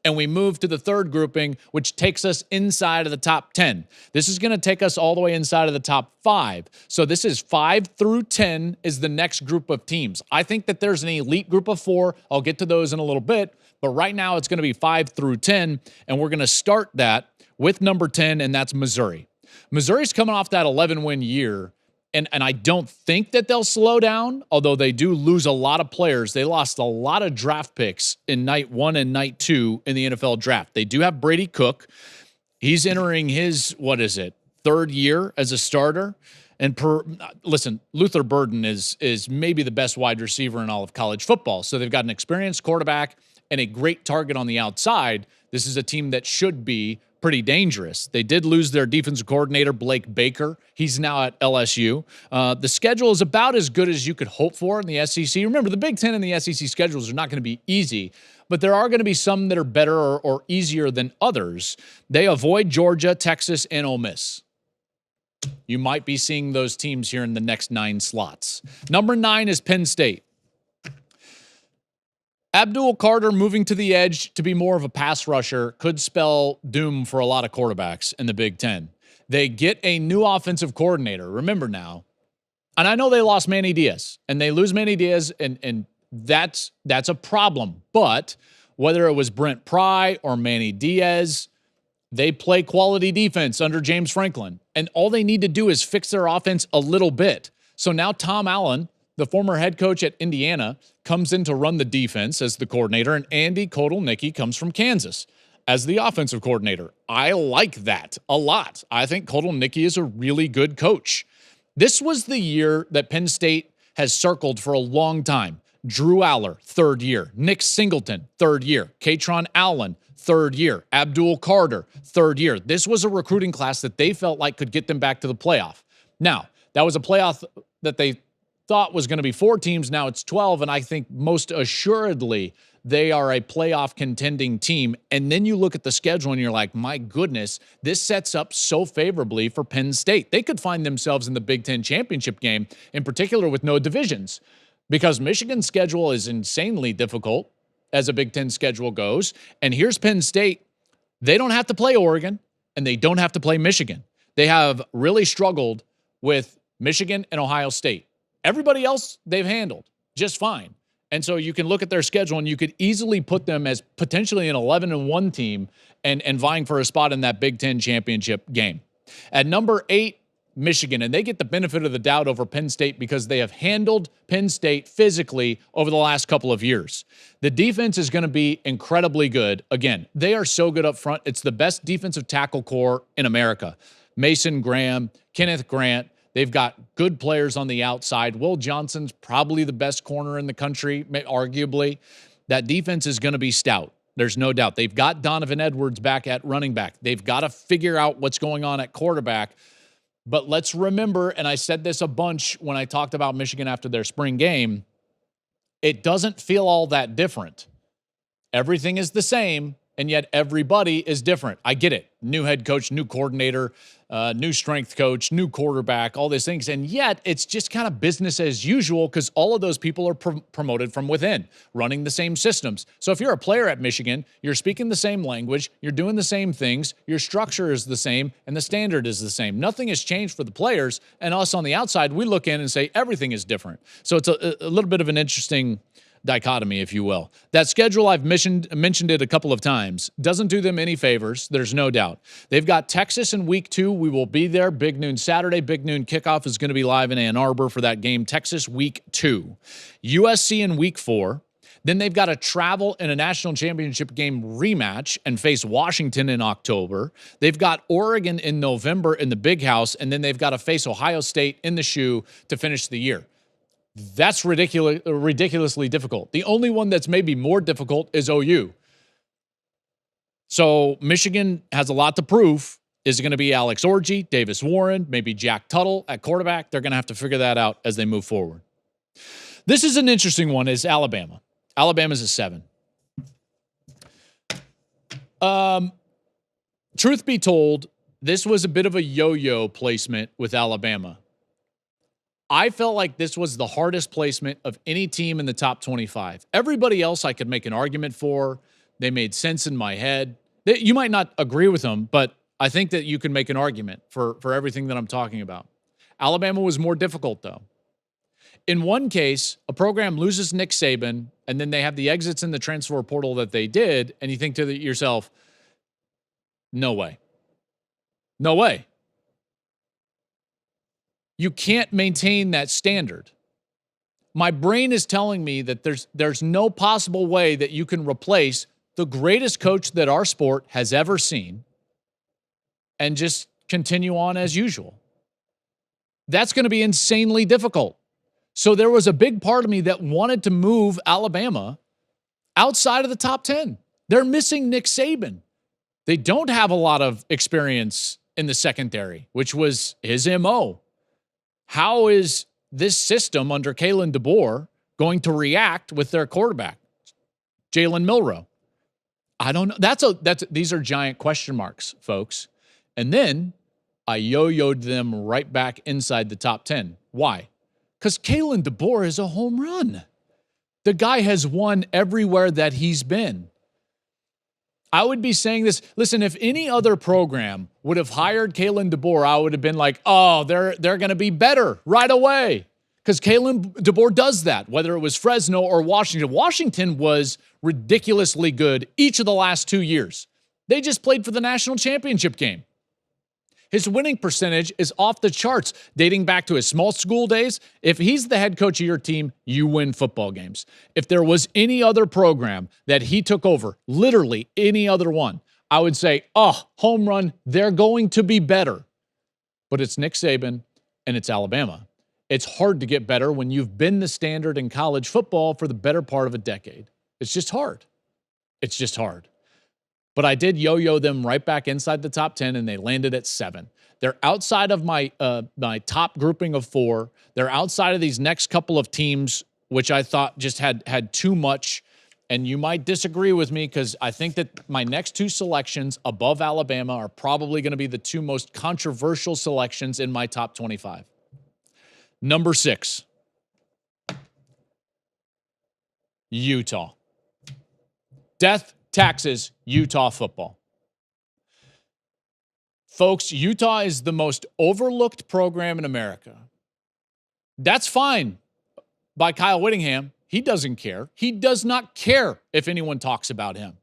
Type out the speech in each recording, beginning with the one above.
and we move to the third grouping, which takes us inside of the top 10. This is going to take us all the way inside of the top 5. So this is 5 through 10 is the next group of teams. I think that there's an elite group of 4. I'll get to those in a little bit, but right now it's going to be 5 through 10, and we're going to start that with number 10, and that's Missouri. Missouri's coming off that 11-win year, and I don't think that they'll slow down, although they do lose a lot of players. They lost a lot of draft picks in night 1 and night 2 in the NFL draft. They do have Brady Cook. He's entering his, third year as a starter. And listen, Luther Burden is maybe the best wide receiver in all of college football. So they've got an experienced quarterback and a great target on the outside. This is a team that should be pretty dangerous. They did lose their defensive coordinator, Blake Baker. He's now at LSU. The schedule is about as good as you could hope for in the SEC. Remember, the Big Ten and the SEC schedules are not going to be easy, but there are going to be some that are better or easier than others. They avoid Georgia, Texas, and Ole Miss. You might be seeing those teams here in the next 9 slots. Number 9 is Penn State. Abdul Carter moving to the edge to be more of a pass rusher could spell doom for a lot of quarterbacks in the Big Ten. They get a new offensive coordinator. Remember now, and I know they lost Manny Diaz, and they lose Manny Diaz, and that's a problem. But whether it was Brent Pry or Manny Diaz, they play quality defense under James Franklin, and all they need to do is fix their offense a little bit. So now Tom Allen, the former head coach at Indiana, comes in to run the defense as the coordinator, and Andy Kotelnicki comes from Kansas as the offensive coordinator. I like that a lot. I think Kotelnicki is a really good coach. This was the year that Penn State has circled for a long time. Drew Aller, 3rd year. Nick Singleton, 3rd year. Katron Allen, 3rd year. Abdul Carter, 3rd year. This was a recruiting class that they felt like could get them back to the playoff. Now, that was a playoff that they thought was going to be 4 teams. Now it's 12, and I think most assuredly they are a playoff contending team. And then you look at the schedule and you're like, my goodness, this sets up so favorably for Penn State. They could find themselves in the Big Ten championship game, in particular with no divisions, because Michigan's schedule is insanely difficult as a Big Ten schedule goes. And here's Penn State. They don't have to play Oregon, and they don't have to play Michigan. They have really struggled with Michigan and Ohio State. Everybody else they've handled just fine. And so you can look at their schedule and you could easily put them as potentially an 11-1 team and vying for a spot in that Big Ten championship game. At number 8, Michigan, and they get the benefit of the doubt over Penn State because they have handled Penn State physically over the last couple of years. The defense is going to be incredibly good. Again, they are so good up front. It's the best defensive tackle core in America. Mason Graham, Kenneth Grant. They've got good players on the outside. Will Johnson's probably the best corner in the country, arguably. That defense is going to be stout. There's no doubt. They've got Donovan Edwards back at running back. They've got to figure out what's going on at quarterback. But let's remember, and I said this a bunch when I talked about Michigan after their spring game, it doesn't feel all that different. Everything is the same, and yet everybody is different. I get it. New head coach, new coordinator, new strength coach, new quarterback, all these things. And yet it's just kind of business as usual because all of those people are promoted from within, running the same systems. So if you're a player at Michigan, you're speaking the same language, you're doing the same things, your structure is the same, and the standard is the same. Nothing has changed for the players, and us on the outside, we look in and say everything is different. So it's a little bit of an interesting dichotomy, if you will. That schedule, I've mentioned it a couple of times, doesn't do them any favors. There's no doubt. They've got Texas in week 2. We will be there. Big noon Saturday. Big noon kickoff is going to be live in Ann Arbor for that game. Texas week 2. USC in week 4. Then they've got to travel in a national championship game rematch and face Washington in October. They've got Oregon in November in the Big House, and then they've got to face Ohio State in the shoe to finish the year. That's ridiculously difficult. The only one that's maybe more difficult is OU. So Michigan has a lot to prove. Is it going to be Alex Orji, Davis Warren, maybe Jack Tuttle at quarterback? They're going to have to figure that out as they move forward. This is an interesting one, is Alabama. Alabama's a 7. Truth be told, this was a bit of a yo-yo placement with Alabama. I felt like this was the hardest placement of any team in the top 25. Everybody else I could make an argument for. They made sense in my head. You might not agree with them, but I think that you can make an argument for everything that I'm talking about. Alabama was more difficult, though. In one case, a program loses Nick Saban, and then they have the exits in the transfer portal that they did, and you think to yourself, no way. No way. You can't maintain that standard. My brain is telling me that there's no possible way that you can replace the greatest coach that our sport has ever seen and just continue on as usual. That's going to be insanely difficult. So there was a big part of me that wanted to move Alabama outside of the top 10. They're missing Nick Saban. They don't have a lot of experience in the secondary, which was his MO. How is this system under Kalen DeBoer going to react with their quarterback, Jalen Milroe? I don't know. These are giant question marks, folks. And then I yo-yoed them right back inside the top 10. Why? Because Kalen DeBoer is a home run. The guy has won everywhere that he's been. I would be saying this. Listen, if any other program would have hired Kalen DeBoer, I would have been like, oh, they're going to be better right away. Because Kalen DeBoer does that, whether it was Fresno or Washington. Washington was ridiculously good each of the last 2 years. They just played for the national championship game. His winning percentage is off the charts, dating back to his small school days. If he's the head coach of your team, you win football games. If there was any other program that he took over, literally any other one, I would say, oh, home run, they're going to be better. But it's Nick Saban and it's Alabama. It's hard to get better when you've been the standard in college football for the better part of a decade. It's just hard. It's just hard. But I did yo-yo them right back inside the top 10, and they landed at 7. They're outside of my top grouping of 4. They're outside of these next couple of teams, which I thought just had too much. And you might disagree with me because I think that my next 2 selections above Alabama are probably going to be the 2 most controversial selections in my top 25. Number 6, Utah. Death, taxes, Utah football. Folks, Utah is the most overlooked program in America. That's fine by Kyle Whittingham. He doesn't care. He does not care if anyone talks about him.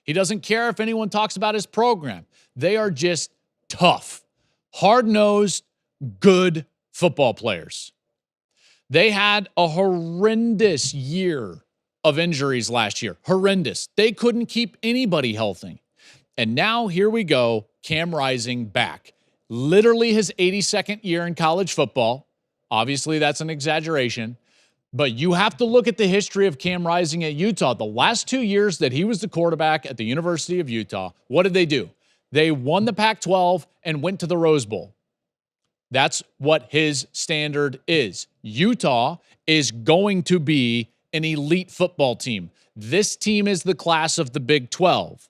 He doesn't care if anyone talks about his program. They are just tough, hard-nosed, good football players. They had a horrendous year of injuries last year. Horrendous. They couldn't keep anybody healthy. And now here we go, Cam Rising back. Literally his 82nd year in college football. Obviously, that's an exaggeration. But you have to look at the history of Cam Rising at Utah. The last 2 years that he was the quarterback at the University of Utah, what did they do? They won the Pac-12 and went to the Rose Bowl. That's what his standard is. Utah is going to be an elite football team. This team is the class of the Big 12.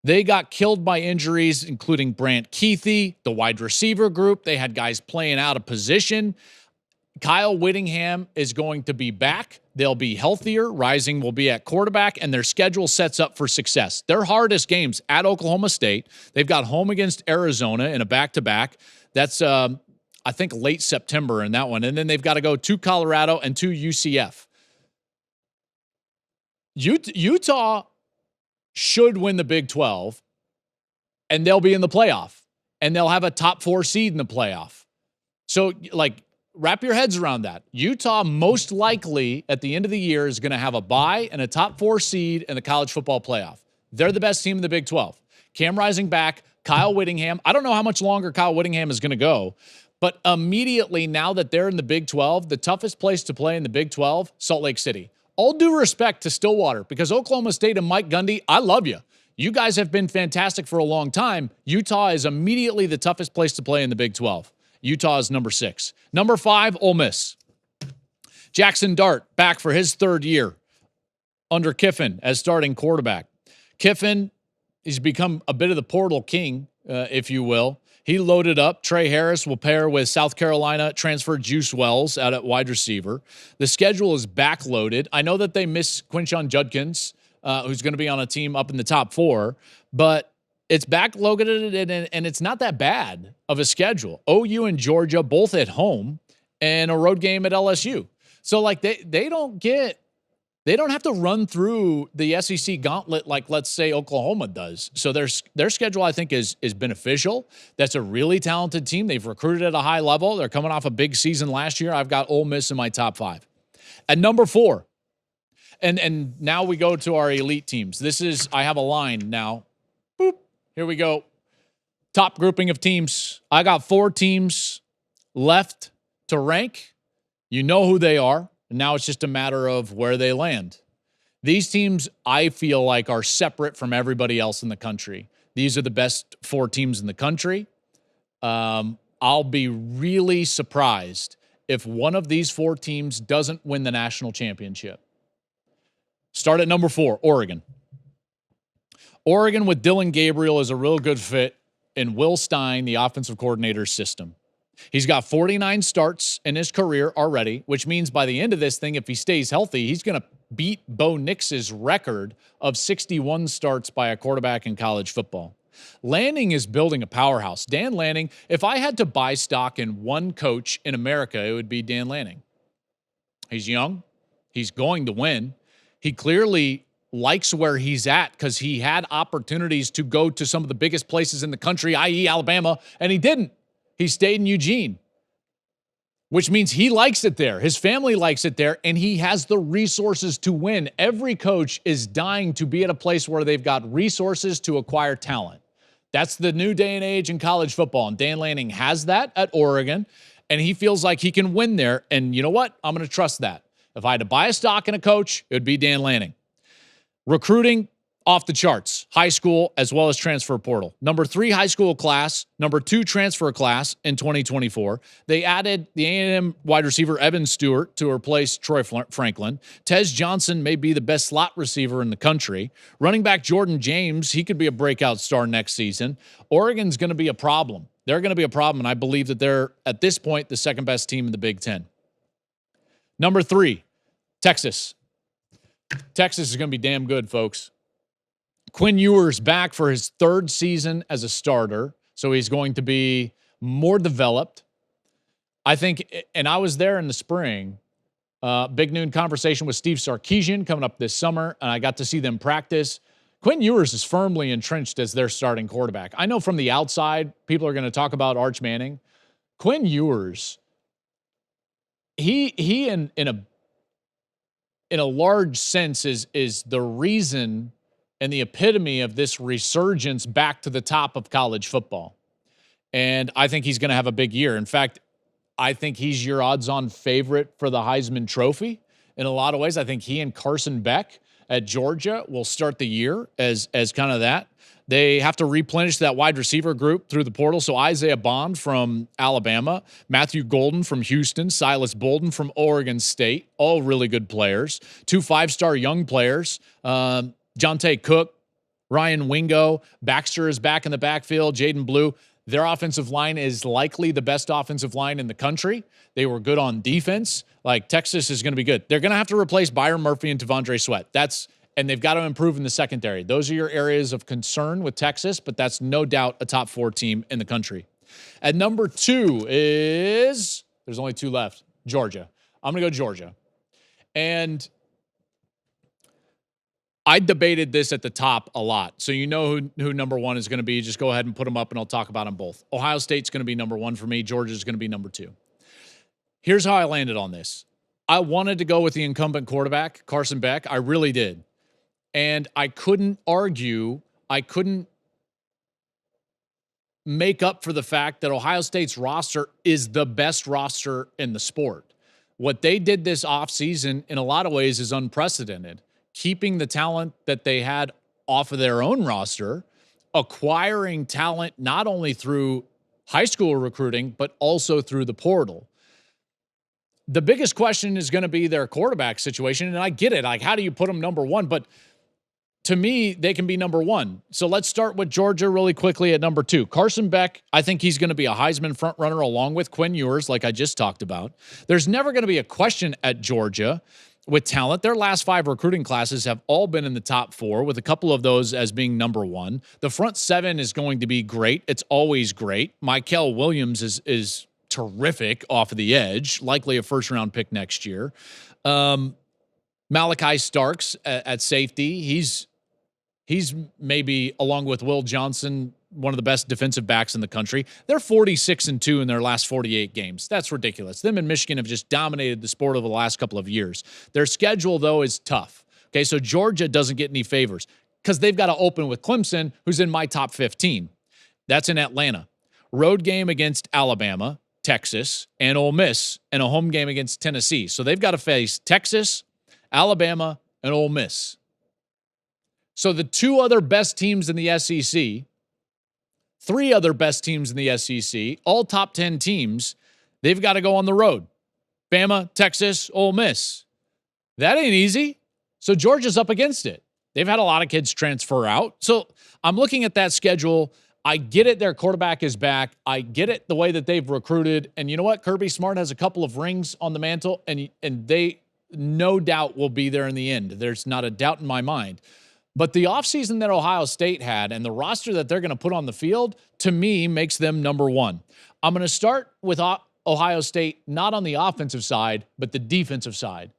They got killed by injuries, including Brant Keithy, the wide receiver group. They had guys playing out of position. Kyle Whittingham is going to be back. They'll be healthier. Rising will be at quarterback, and their schedule sets up for success. Their hardest games at Oklahoma State. They've got home against Arizona in a back-to-back. That's, I think, late September in that one. And then they've got to go to Colorado and to UCF. Utah should win the Big 12, and they'll be in the playoff, and they'll have a top 4 seed in the playoff. So, wrap your heads around that. Utah most likely at the end of the year is going to have a bye and a top 4 seed in the college football playoff. They're the best team in the Big 12. Cam Rising back, Kyle Whittingham. I don't know how much longer Kyle Whittingham is going to go, but immediately now that they're in the Big 12, the toughest place to play in the Big 12, Salt Lake City. All due respect to Stillwater, because Oklahoma State and Mike Gundy, I love you. You guys have been fantastic for a long time. Utah is immediately the toughest place to play in the Big 12. Utah is number 6. Number 5, Ole Miss. Jackson Dart back for his 3rd year under Kiffin as starting quarterback. Kiffin, he's become a bit of the portal king, if you will. He loaded up. Trey Harris will pair with South Carolina transfer Juice Wells out at wide receiver. The schedule is backloaded. I know that they miss Quinshon Judkins who's going to be on a team up in the top 4. But it's backloaded, and it's not that bad of a schedule. OU and Georgia both at home, and a road game at LSU. So like they don't have to run through the SEC gauntlet like, let's say, Oklahoma does. So their schedule, I think, is beneficial. That's a really talented team. They've recruited at a high level. They're coming off a big season last year. I've got Ole Miss in my top 5. At number 4, and now we go to our elite teams. I have a line now. Boop. Here we go. Top grouping of teams. I got 4 teams left to rank. You know who they are. And now it's just a matter of where they land. These teams, I feel like, are separate from everybody else in the country. These are the best 4 teams in the country. I'll be really surprised if one of these 4 teams doesn't win the national championship. Start at number 4, Oregon. Oregon with Dylan Gabriel is a real good fit in Will Stein, the offensive coordinator's system. He's got 49 starts in his career already, which means by the end of this thing, if he stays healthy, he's going to beat Bo Nix's record of 61 starts by a quarterback in college football. Lanning is building a powerhouse. Dan Lanning, if I had to buy stock in one coach in America, it would be Dan Lanning. He's young. He's going to win. He clearly likes where he's at because he had opportunities to go to some of the biggest places in the country, i.e. Alabama, and he didn't. He stayed in Eugene, which means he likes it there. His family likes it there, and he has the resources to win. Every coach is dying to be at a place where they've got resources to acquire talent. That's the new day and age in college football, and Dan Lanning has that at Oregon, and he feels like he can win there, and you know what? I'm going to trust that. If I had to buy a stock in a coach, it would be Dan Lanning. Recruiting, off the charts, high school as well as transfer portal. Number 3 high school class, number 2 transfer class in 2024. They added the A&M wide receiver Evan Stewart to replace Troy Franklin. Tez Johnson may be the best slot receiver in the country. Running back Jordan James, he could be a breakout star next season. Oregon's going to be a problem. They're going to be a problem, and I believe that they're, at this point, the second best team in the Big Ten. Number 3, Texas. Texas is going to be damn good, folks. Quinn Ewers back for his 3rd season as a starter, so he's going to be more developed. I think, and I was there in the spring, Big Noon conversation with Steve Sarkisian coming up this summer, and I got to see them practice. Quinn Ewers is firmly entrenched as their starting quarterback. I know from the outside, people are going to talk about Arch Manning. Quinn Ewers, he in a large sense is the reason and the epitome of this resurgence back to the top of college football. And I think he's going to have a big year. In fact, I think he's your odds-on favorite for the Heisman Trophy. In a lot of ways, I think he and Carson Beck at Georgia will start the year as kind of that. They have to replenish that wide receiver group through the portal. So Isaiah Bond from Alabama, Matthew Golden from Houston, Silas Bolden from Oregon State, all really good players. 2 5-star young players. Jonte Cook, Ryan Wingo, Baxter is back in the backfield, Jaden Blue. Their offensive line is likely the best offensive line in the country. They were good on defense. Like, Texas is going to be good. They're going to have to replace Byron Murphy and Tavondre Sweat. And they've got to improve in the secondary. Those are your areas of concern with Texas, but that's no doubt a top 4 team in the country. At number 2 is, there's only 2 left, Georgia. I'm going to go Georgia. And I debated this at the top a lot. So you know who number 1 is going to be. Just go ahead and put them up, and I'll talk about them both. Ohio State's going to be number 1 for me. Georgia's going to be number 2. Here's how I landed on this. I wanted to go with the incumbent quarterback, Carson Beck. I really did. And I couldn't argue. I couldn't make up for the fact that Ohio State's roster is the best roster in the sport. What they did this offseason in a lot of ways is unprecedented. Keeping the talent that they had off of their own roster, acquiring talent not only through high school recruiting, but also through the portal. The biggest question is going to be their quarterback situation, and I get it. Like, how do you put them number 1? But to me, they can be number 1. So let's start with Georgia really quickly at number 2. Carson Beck, I think he's going to be a Heisman frontrunner along with Quinn Ewers, like I just talked about. There's never going to be a question at Georgia with talent. Their last 5 recruiting classes have all been in the top 4, with a couple of those as being number 1. The front 7 is going to be great. It's always great. Michael Williams is terrific off of the edge, likely a first-round pick next year. Malachi Starks at safety. He's maybe, along with Will Johnson, one of the best defensive backs in the country. They're 46-2 in their last 48 games. That's ridiculous. Them and Michigan have just dominated the sport over the last couple of years. Their schedule, though, is tough. Okay, so Georgia doesn't get any favors because they've got to open with Clemson, who's in my top 15. That's in Atlanta. Road game against Alabama, Texas, and Ole Miss, and a home game against Tennessee. So they've got to face Texas, Alabama, and Ole Miss. So the 2 other best teams in the SEC, 3 other best teams in the SEC, all top 10 teams, they've got to go on the road. Bama, Texas, Ole Miss. That ain't easy. So Georgia's up against it. They've had a lot of kids transfer out. So I'm looking at that schedule. I get it, their quarterback is back. I get it, the way that they've recruited. And you know what? Kirby Smart has a couple of rings on the mantle, and they no doubt will be there in the end. There's not a doubt in my mind. But the offseason that Ohio State had and the roster that they're going to put on the field, to me, makes them number 1. I'm going to start with Ohio State, not on the offensive side, but the defensive side.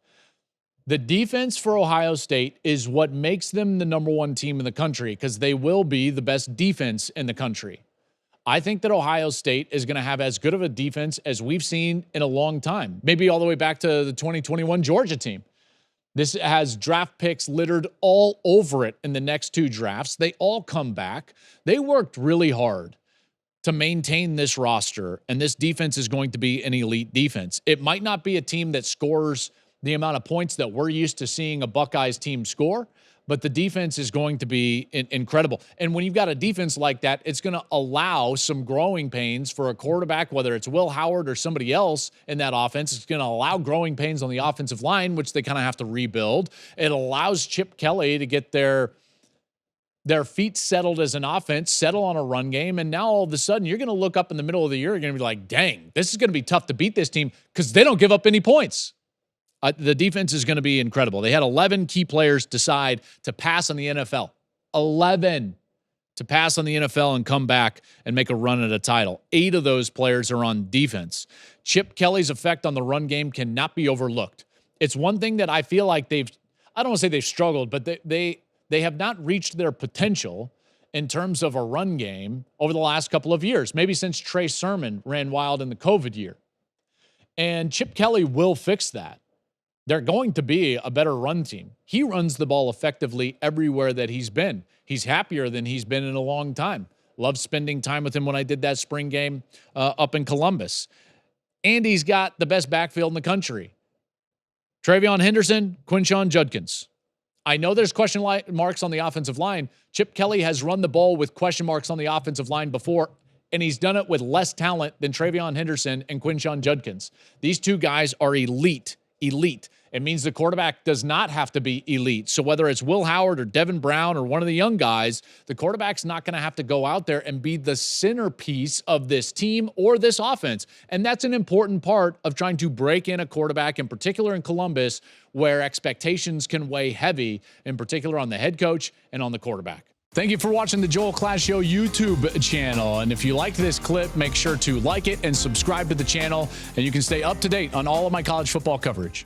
The defense for Ohio State is what makes them the number 1 team in the country, because they will be the best defense in the country. I think that Ohio State is going to have as good of a defense as we've seen in a long time, maybe all the way back to the 2021 Georgia team. This has draft picks littered all over it in the next 2 drafts. They all come back. They worked really hard to maintain this roster, and this defense is going to be an elite defense. It might not be a team that scores the amount of points that we're used to seeing a Buckeyes team score, but the defense is going to be incredible. And when you've got a defense like that, it's going to allow some growing pains for a quarterback, whether it's Will Howard or somebody else in that offense. It's going to allow growing pains on the offensive line, which they kind of have to rebuild. It allows Chip Kelly to get their feet settled as an offense, settle on a run game, and now all of a sudden you're going to look up in the middle of the year, you're going to be like, dang, this is going to be tough to beat this team because they don't give up any points. The defense is going to be incredible. They had 11 key players decide to pass on the NFL. 11 to pass on the NFL and come back and make a run at a title. 8 of those players are on defense. Chip Kelly's effect on the run game cannot be overlooked. It's one thing that I feel like I don't want to say they've struggled, but they have not reached their potential in terms of a run game over the last couple of years, maybe since Trey Sermon ran wild in the COVID year. And Chip Kelly will fix that. They're going to be a better run team. He runs the ball effectively everywhere that he's been. He's happier than he's been in a long time. Loved spending time with him when I did that spring game up in Columbus. And he's got the best backfield in the country. Travion Henderson, Quinshon Judkins. I know there's question marks on the offensive line. Chip Kelly has run the ball with question marks on the offensive line before, and he's done it with less talent than Travion Henderson and Quinshon Judkins. These 2 guys are elite. It means the quarterback does not have to be elite. So whether it's Will Howard or Devin Brown or one of the young guys, the quarterback's not going to have to go out there and be the centerpiece of this team or this offense. And that's an important part of trying to break in a quarterback, in particular in Columbus, where expectations can weigh heavy, in particular on the head coach and on the quarterback. Thank you for watching the Joel Klatt Show YouTube channel. And if you liked this clip, make sure to like it and subscribe to the channel, and you can stay up to date on all of my college football coverage.